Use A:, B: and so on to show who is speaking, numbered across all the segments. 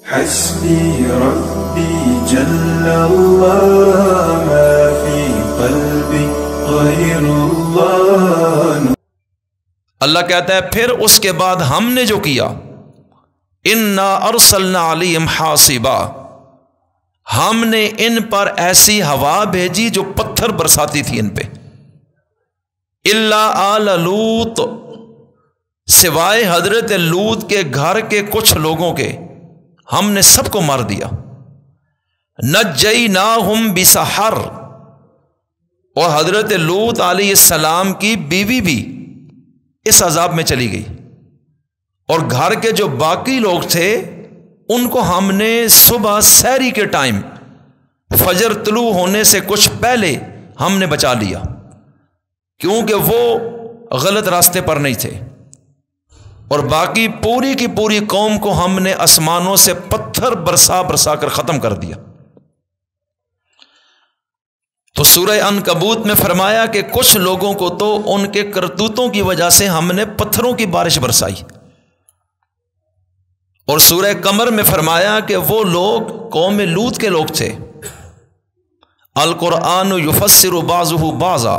A: حسبي ربي جل الله ما في قلبي غير الله۔
B: اللہ کہتا ہے پھر اس کے بعد ہم نے جو کیا، انا ارسلنا علیہم حاصبا، ہم نے ان پر ایسی ہوا بھیجی جو پتھر برساتی تھی ان پہ، الا آل لوط، سوائے حضرت لوط کے گھر کے کچھ لوگوں کے ہم نے سب کو مار دیا۔ نجیناہم بسحر، اور حضرت لوط علیہ السلام کی بیوی بھی اس عذاب میں چلی گئی، اور گھر کے جو باقی لوگ تھے ان کو ہم نے صبح سحری کے ٹائم فجر طلوع ہونے سے کچھ پہلے ہم نے بچا لیا، کیونکہ وہ غلط راستے پر نہیں تھے، اور باقی پوری کی پوری قوم کو ہم نے آسمانوں سے پتھر برسا برسا کر ختم کر دیا۔ تو سورہ عنکبوت میں فرمایا کہ کچھ لوگوں کو تو ان کے کرتوتوں کی وجہ سے ہم نے پتھروں کی بارش برسائی، اور سورہ قمر میں فرمایا کہ وہ لوگ قوم لوط کے لوگ تھے۔ القرآن یفسر بعضہ بعضا،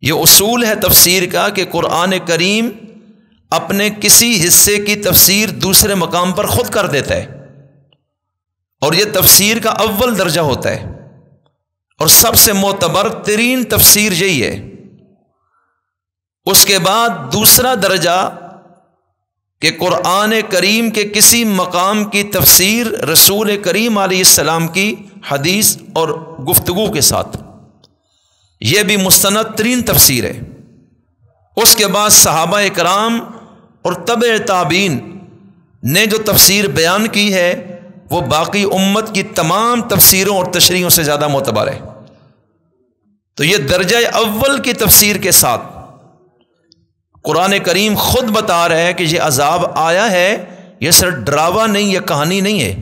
B: یہ اصول ہے تفسیر کا کہ قرآن کریم اپنے کسی حصے کی تفسیر دوسرے مقام پر خود کر دیتا ہے، اور یہ تفسیر کا اول درجہ ہوتا ہے، اور سب سے معتبر ترین تفسیر یہی ہے۔ اس کے بعد دوسرا درجہ کہ قرآن کریم کے کسی مقام کی تفسیر رسول کریم علیہ السلام کی حدیث اور گفتگو کے ساتھ، یہ بھی مستند ترین تفسیر ہے۔ اس کے بعد صحابہ اکرام اور تبع تابعین نے جو تفسیر بیان کی ہے وہ باقی امت کی تمام تفسیروں اور تشریحوں سے زیادہ معتبر ہے۔ تو یہ درجہ اول کی تفسیر کے ساتھ قرآن کریم خود بتا رہا ہے کہ یہ عذاب آیا ہے، یہ صرف ڈراوا نہیں، یہ کہانی نہیں ہے،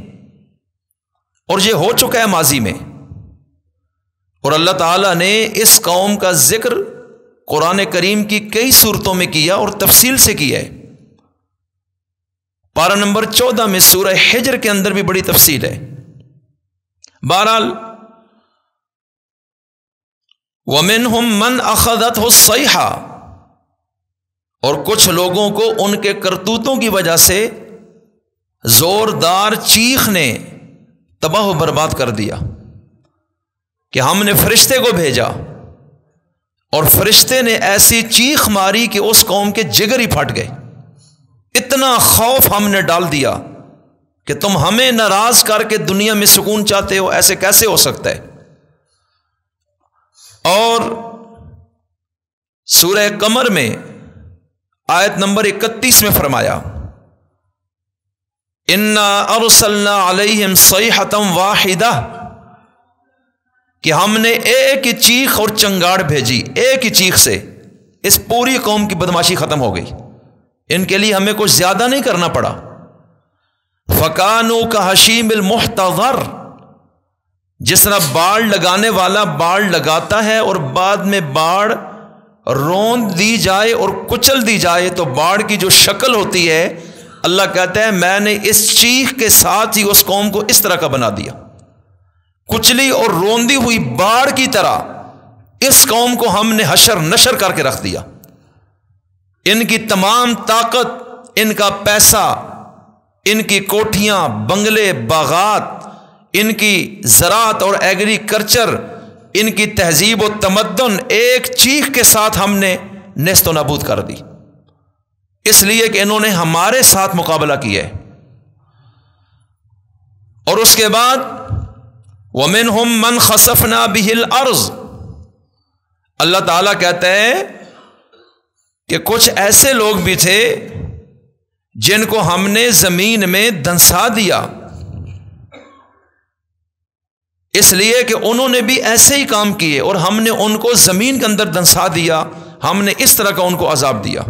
B: اور یہ ہو چکا ہے ماضی میں، اور اللہ تعالیٰ نے اس قوم کا ذکر قرآن کریم کی کئی صورتوں میں کیا اور تفصیل سے کیا ہے۔ پارہ نمبر 14 میں سورہ حجر کے اندر بھی بڑی تفصیل ہے۔ بہرحال وَمِنْهُمْ مَنْ أَخَذَتْهُ الصَّيْحَةُ، اور کچھ لوگوں کو ان کے کرتوتوں کی وجہ سے زوردار چیخ نے تباہ و برباد کر دیا، کہ ہم نے فرشتے کو بھیجا اور فرشتے نے ایسی چیخ ماری کہ اس قوم کے جگر ہی پھٹ گئے، اتنا خوف ہم نے ڈال دیا کہ تم ہمیں ناراض کر کے دنیا میں سکون چاہتے ہو، ایسے کیسے ہو سکتا ہے۔ اور سورہ قمر میں آیت نمبر 31 میں فرمایا انا ارسلنا علیہم صیحۃ واحدہ، کہ ہم نے ایک ہی چیخ اور چنگاڑ بھیجی، ایک ہی چیخ سے اس پوری قوم کی بدماشی ختم ہو گئی، ان کے لیے ہمیں کچھ زیادہ نہیں کرنا پڑا۔ فکانوا کحشیم المحتضر، جس طرح باڑ لگانے والا باڑ لگاتا ہے اور بعد میں باڑ روند دی جائے اور کچل دی جائے تو باڑ کی جو شکل ہوتی ہے، اللہ کہتا ہے میں نے اس چیخ کے ساتھ ہی اس قوم کو اس طرح کا بنا دیا، کچلی اور روندی ہوئی باڑ کی طرح اس قوم کو ہم نے حشر نشر کر کے رکھ دیا۔ ان کی تمام طاقت، ان کا پیسہ، ان کی کوٹھیاں، بنگلے، باغات، ان کی زراعت اور ایگریکلچر، ان کی تہذیب و تمدن ایک چیخ کے ساتھ ہم نے نیست و نابود کر دی، اس لیے کہ انہوں نے ہمارے ساتھ مقابلہ کیا ہے۔ اور اس کے بعد وَمِنْهُمْ مَنْ خَسَفْنَا بِهِ الْأَرْضِ، اللہ تعالیٰ کہتا ہے کہ کچھ ایسے لوگ بھی تھے جن کو ہم نے زمین میں دھنسا دیا، اس لیے کہ انہوں نے بھی ایسے ہی کام کیے اور ہم نے ان کو زمین کے اندر دھنسا دیا، ہم نے اس طرح کا ان کو عذاب دیا۔